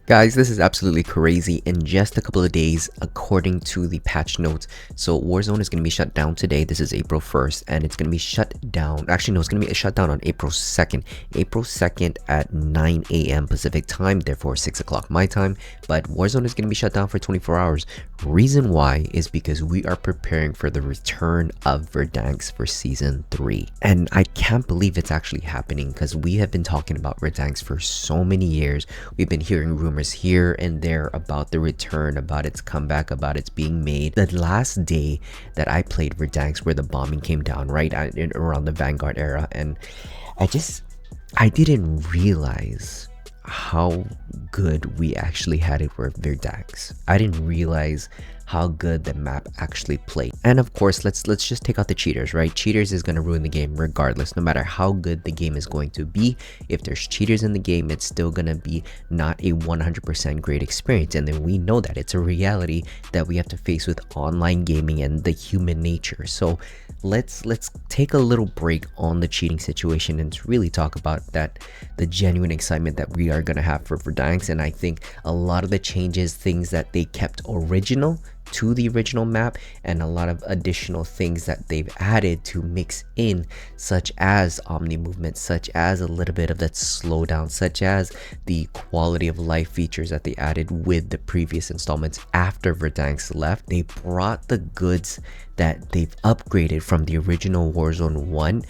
Guys, this is absolutely crazy. In just a couple of days, according to the patch notes, so Warzone is going to be shut down today. This is April 1st, and it's going to be shut down. Actually, no, it's going to be shut down on April 2nd. April 2nd at 9 a.m. Pacific time, therefore 6 o'clock my time. But Warzone is going to be shut down for 24 hours. Reason why is because we are preparing for the return of Verdansk for Season 3. And I can't believe it's actually happening because we have been talking about Verdansk for so many years. We've been hearing rumors here and there about the return, about its comeback, about its being made. The last day that I played Verdansk, where the bombing came down right around the Vanguard era, and I didn't realize how good we actually had it with Verdansk. I didn't realize how good the map actually played. And of course, let's just take out the cheaters, right? Cheaters is going to ruin the game regardless, no matter how good the game is going to be. If there's cheaters in the game, it's still going to be not a 100% great experience. And then we know that it's a reality that we have to face with online gaming and the human nature. So let's take a little break on the cheating situation and really talk about the genuine excitement that we are going to have for Verdansk. And I think a lot of the changes, things that they kept original to the original map, and a lot of additional things that they've added to mix in, such as omni movement, such as a little bit of that slowdown, such as the quality of life features that they added with the previous installments after Verdansk left. They brought the goods that they've upgraded from the original Warzone 1,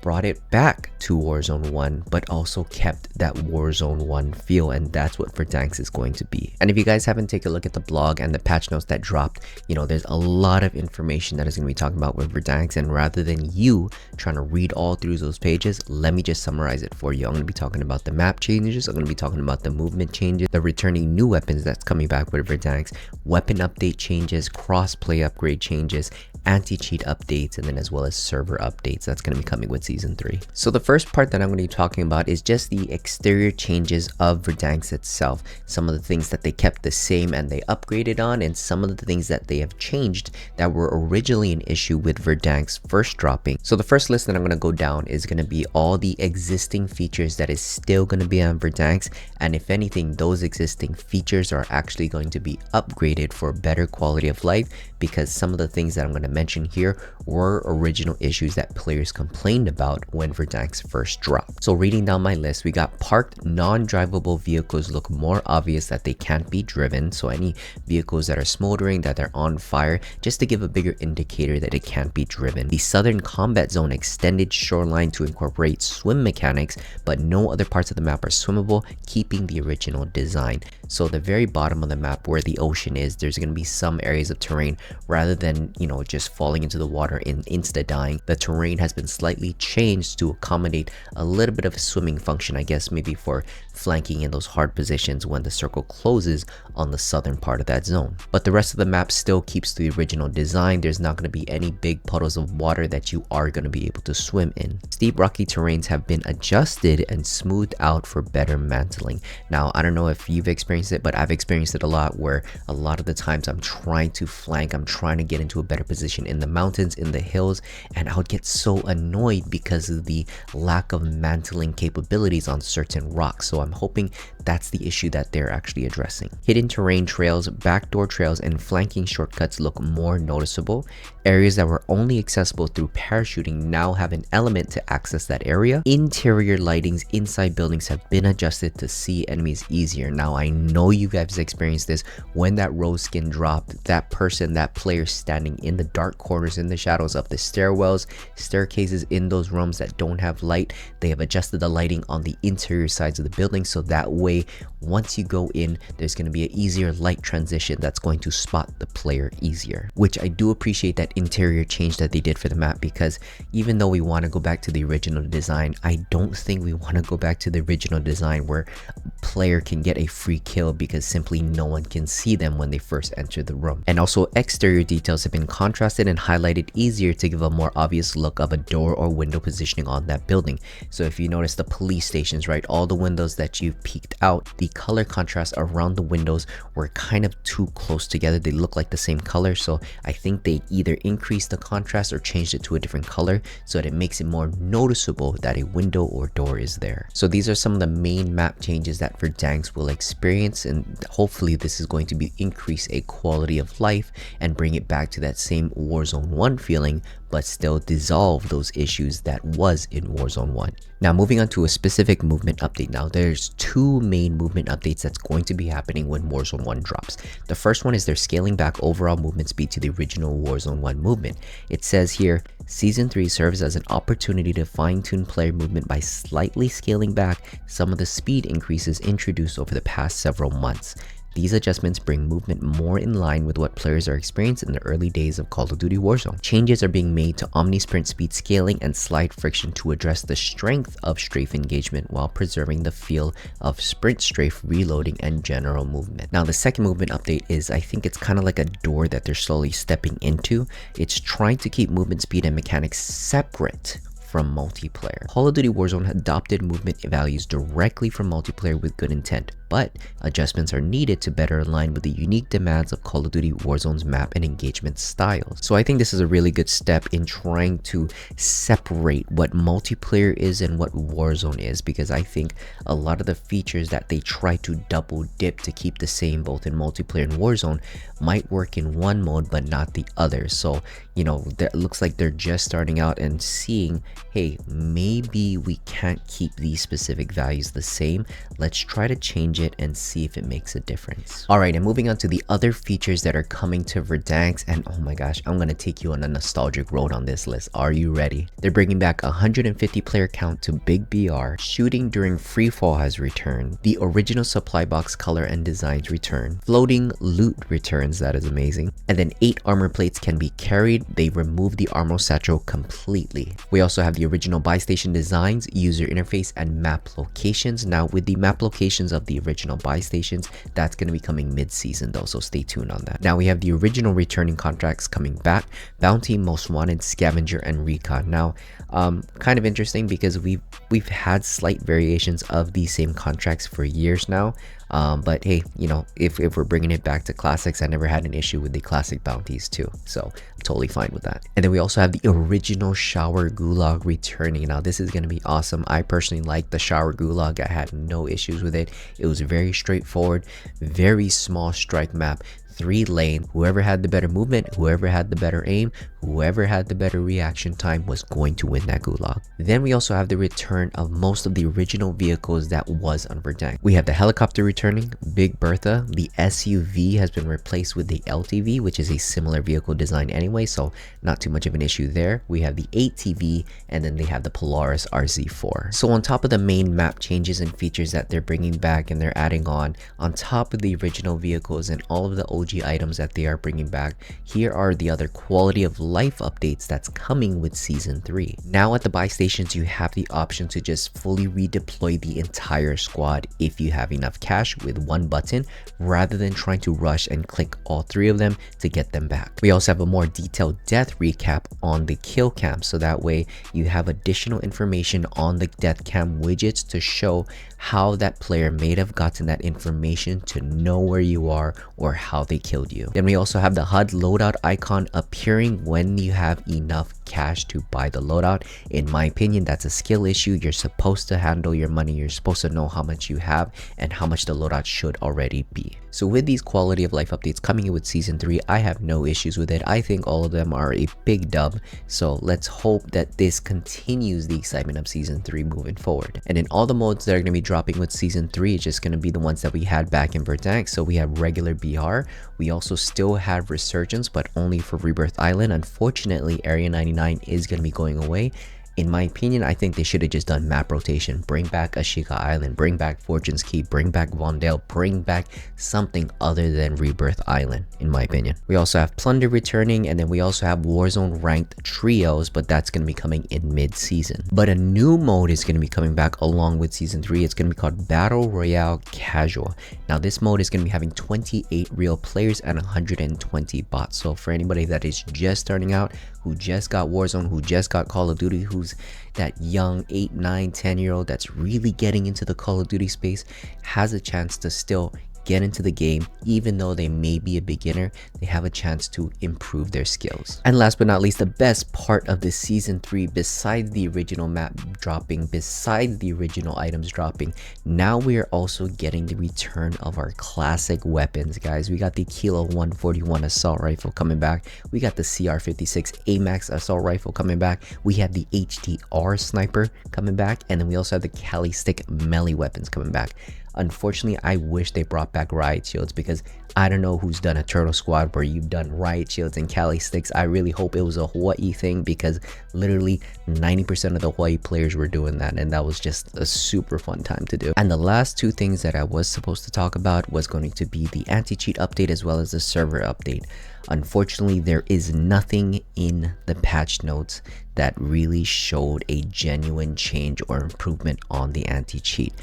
brought it back to Warzone 1, but also kept that Warzone 1 feel, and that's what Verdansk is going to be. And if you guys haven't taken a look at the blog and the patch notes that dropped, you know, there's a lot of information that is going to be talking about with Verdansk, and rather than you trying to read all through those pages, let me just summarize it for you. I'm going to be talking about the map changes, I'm going to be talking about the movement changes, the returning new weapons that's coming back with Verdansk, weapon update changes, cross-play upgrade changes, anti-cheat updates, and then as well as server updates that's going to be coming with Season 3. So the first part that I'm going to be talking about is just the exterior changes of Verdansk itself. Some of the things that they kept the same and they upgraded on, and some of the things that they have changed that were originally an issue with Verdansk first dropping. So the first list that I'm going to go down is going to be all the existing features that is still going to be on Verdansk, and if anything, those existing features are actually going to be upgraded for better quality of life, because some of the things that I'm going to mention here were original issues that players complained about when Verdansk first dropped. So reading down my list, we got parked non-drivable vehicles look more obvious that they can't be driven. So any vehicles that are smoldering, that are on fire, just to give a bigger indicator that it can't be driven. The Southern Combat Zone extended shoreline to incorporate swim mechanics, but no other parts of the map are swimmable, keeping the original design. So the very bottom of the map where the ocean is, there's going to be some areas of terrain, rather than, you know, just falling into the water and insta dying, the terrain has been slightly changed to accommodate a little bit of a swimming function, I guess maybe for flanking in those hard positions when the circle closes on the southern part of that zone. But the rest of the map still keeps the original design. There's not going to be any big puddles of water that you are going to be able to swim in. Steep rocky terrains have been adjusted and smoothed out for better mantling. Now, I don't know if you've experienced it, but I've experienced it a lot, where a lot of the times I'm trying to flank, I'm trying to get into a better position in the mountains, in the hills, and I would get so annoyed because of the lack of mantling capabilities on certain rocks. So I'm hoping that's the issue that they're actually addressing. Hidden terrain trails, backdoor trails, and flanking shortcuts look more noticeable. Areas that were only accessible through parachuting now have an element to access that area. Interior lightings inside buildings have been adjusted to see enemies easier. Now, I know you guys experienced this when that rose skin dropped. That person, that player standing in the dark corners, in the shadows of the stairwells, staircases in those rooms that don't have light, they have adjusted the lighting on the interior sides of the building, so that way once you go in, there's going to be an easier light transition that's going to spot the player easier. Which I do appreciate that interior change that they did for the map, because even though we want to go back to the original design, I don't think we want to go back to the original design where a player can get a free kill because simply no one can see them when they first enter the room. And also, exterior details have been contrasted and highlighted easier to give a more obvious look of a door or window positioning on that building. So if you notice the police stations, right, all the windows that you've peeked out, the color contrast around the windows were kind of too close together. They look like the same color, so I think they either increased the contrast or changed it to a different color so that it makes it more noticeable that a window or door is there. So these are some of the main map changes that Verdansk will experience, and hopefully this is going to increase a quality of life and bring it back to that same Warzone 1 feeling, but still dissolve those issues that was in Warzone 1. Now moving on to a specific movement update. Now there's two main movement updates that's going to be happening when Warzone 1 drops. The first one is they're scaling back overall movement speed to the original Warzone 1 movement. It says here, Season 3 serves as an opportunity to fine-tune player movement by slightly scaling back some of the speed increases introduced over the past several months. These adjustments bring movement more in line with what players are experiencing in the early days of Call of Duty Warzone. Changes are being made to Omni-Sprint speed scaling and slide friction to address the strength of strafe engagement while preserving the feel of sprint strafe reloading and general movement. Now the second movement update is, I think it's kind of like a door that they're slowly stepping into. It's trying to keep movement speed and mechanics separate from multiplayer. Call of Duty Warzone adopted movement values directly from multiplayer with good intent, but adjustments are needed to better align with the unique demands of Call of Duty Warzone's map and engagement styles. So I think this is a really good step in trying to separate what multiplayer is and what Warzone is, because I think a lot of the features that they try to double dip to keep the same both in multiplayer and Warzone might work in one mode but not the other. So you know, it looks like they're just starting out and seeing, hey, maybe we can't keep these specific values the same. Let's try to change it and see if it makes a difference. All right, and moving on to the other features that are coming to Verdansk, and oh my gosh, I'm gonna take you on a nostalgic road on this list. Are you ready? They're bringing back 150 player count to Big BR. Shooting during free fall has returned. The original supply box color and designs return. Floating loot returns, that is amazing. And then 8 armor plates can be carried. They removed the armor satchel completely. We also have the original buy station designs, user interface, and map locations. Now with the map locations of the original buy stations, that's going to be coming mid-season though, so stay tuned on that. Now we have the original returning contracts coming back: Bounty, Most Wanted, Scavenger, and Recon. Now kind of interesting because we've had slight variations of these same contracts for years now. But hey, you know, if we're bringing it back to classics, I never had an issue with the classic bounties too, so I'm totally fine with that. And then we also have the original shower gulag returning. Now this is going to be awesome. I personally like the shower gulag. I had no issues with it. It was very straightforward, very small strike map, 3-lane. Whoever had the better movement, whoever had the better aim, whoever had the better reaction time was going to win that gulag. Then we also have the return of most of the original vehicles that was on Verdansk. We have the helicopter returning, Big Bertha. The SUV has been replaced with the LTV, which is a similar vehicle design anyway, so not too much of an issue there. We have the ATV, and then they have the Polaris RZ4. So on top of the main map changes and features that they're bringing back and they're adding on top of the original vehicles and all of the OG items that they are bringing back, here are the other quality of life updates that's coming with Season 3. Now at the buy stations, you have the option to just fully redeploy the entire squad if you have enough cash with one button, rather than trying to rush and click all 3 of them to get them back. We also have a more detailed death recap on the kill cam, so that way you have additional information on the death cam widgets to show how that player may have gotten that information to know where you are or how they killed you. Then we also have the HUD loadout icon appearing when you have enough cash to buy the loadout. In my opinion, that's a skill issue. You're supposed to handle your money. You're supposed to know how much you have and how much the loadout should already be. So with these quality of life updates coming in with Season 3, I have no issues with it. I think all of them are a big dub. So let's hope that this continues the excitement of Season 3 moving forward. And in all the modes that are going to be dropping with Season 3, it's just going to be the ones that we had back in Verdansk. So we have regular BR. We also still have Resurgence, but only for Rebirth Island. Unfortunately, Area 99 is going to be going away. In my opinion, I think they should have just done map rotation. Bring back Ashika Island, bring back Fortune's Key, bring back Vondale, bring back something other than Rebirth Island, in my opinion. We also have Plunder returning, and then we also have Warzone ranked trios, but that's going to be coming in mid-season. But a new mode is going to be coming back along with Season 3. It's going to be called Battle Royale Casual. Now this mode is going to be having 28 real players and 120 bots. So for anybody that is just starting out, who just got Warzone, who just got Call of Duty, who's that young 8, 9, 10-year-old that's really getting into the Call of Duty space, has a chance to still get into the game. Even though they may be a beginner, they have a chance to improve their skills. And last but not least, the best part of the season 3, besides the original map dropping, besides the original items dropping, now we are also getting the return of our classic weapons, guys. We got the Kilo 141 assault rifle coming back. We got the CR56 AMAX assault rifle coming back. We have the HDR sniper coming back, and then we also have the Cali stick melee weapons coming back. Unfortunately, I wish they brought back riot shields, because I don't know who's done a turtle squad where you've done riot shields and Cali sticks. I really hope it was a Hawaii thing, because literally 90% of the Hawaii players were doing that, and that was just a super fun time to do. And the last two things that I was supposed to talk about was going to be the anti-cheat update as well as the server update. Unfortunately, there is nothing in the patch notes that really showed a genuine change or improvement on the anti-cheat.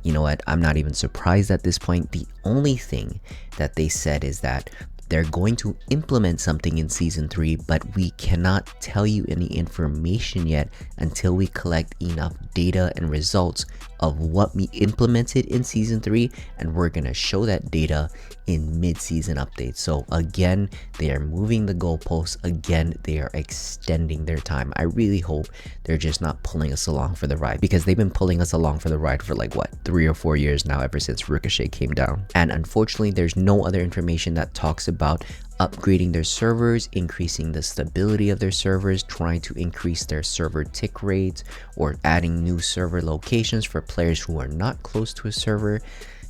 You know what, I'm not even surprised at this point. The only thing that they said is that they're going to implement something in season 3, but we cannot tell you any information yet until we collect enough data and results of what we implemented in season 3, and we're gonna show that data in mid-season updates. So again, they are moving the goalposts. Again, they are extending their time. I really hope they're just not pulling us along for the ride, because they've been pulling us along for the ride for like what, 3 or 4 years now, ever since Ricochet came down. And unfortunately, there's no other information that talks about upgrading their servers, increasing the stability of their servers, trying to increase their server tick rates, or adding new server locations for players who are not close to a server.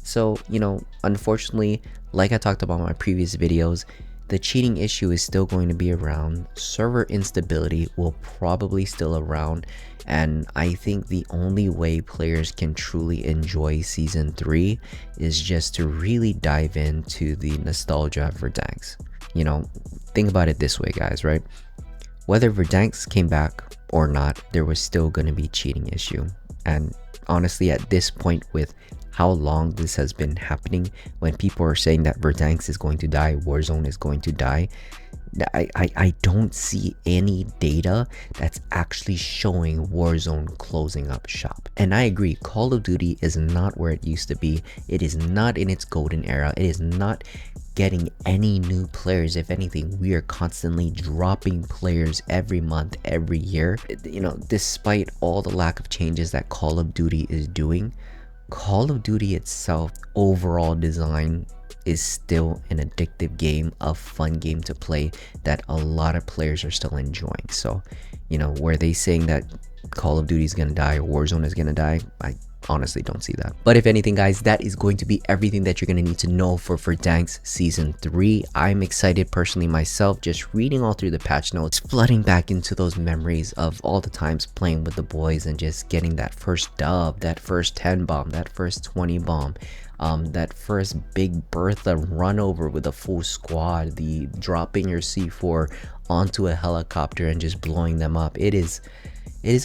So, you know, unfortunately, like I talked about in my previous videos, the cheating issue is still going to be around. Server instability will probably still around, and I think the only way players can truly enjoy season 3 is just to really dive into the nostalgia of Verdansk. You know, think about it this way, guys, right? Whether Verdansk came back or not, there was still going to be cheating issue. And honestly, at this point, with how long this has been happening, when people are saying that Verdansk is going to die, Warzone is going to die, I don't see any data that's actually showing Warzone closing up shop. And I agree, Call of Duty is not where it used to be. It is not in its golden era. It is not getting any new players. If anything, we are constantly dropping players every month, every year. You know, despite all the lack of changes that Call of Duty is doing, Call of Duty itself, overall design, is still an addictive game, a fun game to play that a lot of players are still enjoying. So, you know, were they saying that Call of Duty is gonna die or Warzone is gonna die? I honestly don't see that. But if anything, guys, that is going to be everything that you're going to need to know for Verdansk season 3. I'm excited personally myself, just reading all through the patch notes, flooding back into those memories of all the times playing with the boys and just getting that first dub, that first 10 bomb, that first 20 bomb, that first big Bertha run over with a full squad, the dropping your C4 onto a helicopter and just blowing them up. It is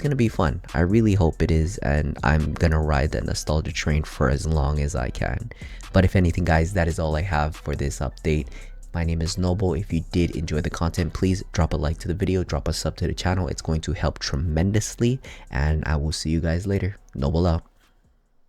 going to be fun. I really hope it is, and I'm going to ride that nostalgia train for as long as I can. But if anything, guys, that is all I have for this update. My name is Noble. If you did enjoy the content, please drop a like to the video, drop a sub to the channel. It's going to help tremendously, and I will see you guys later. Noble out.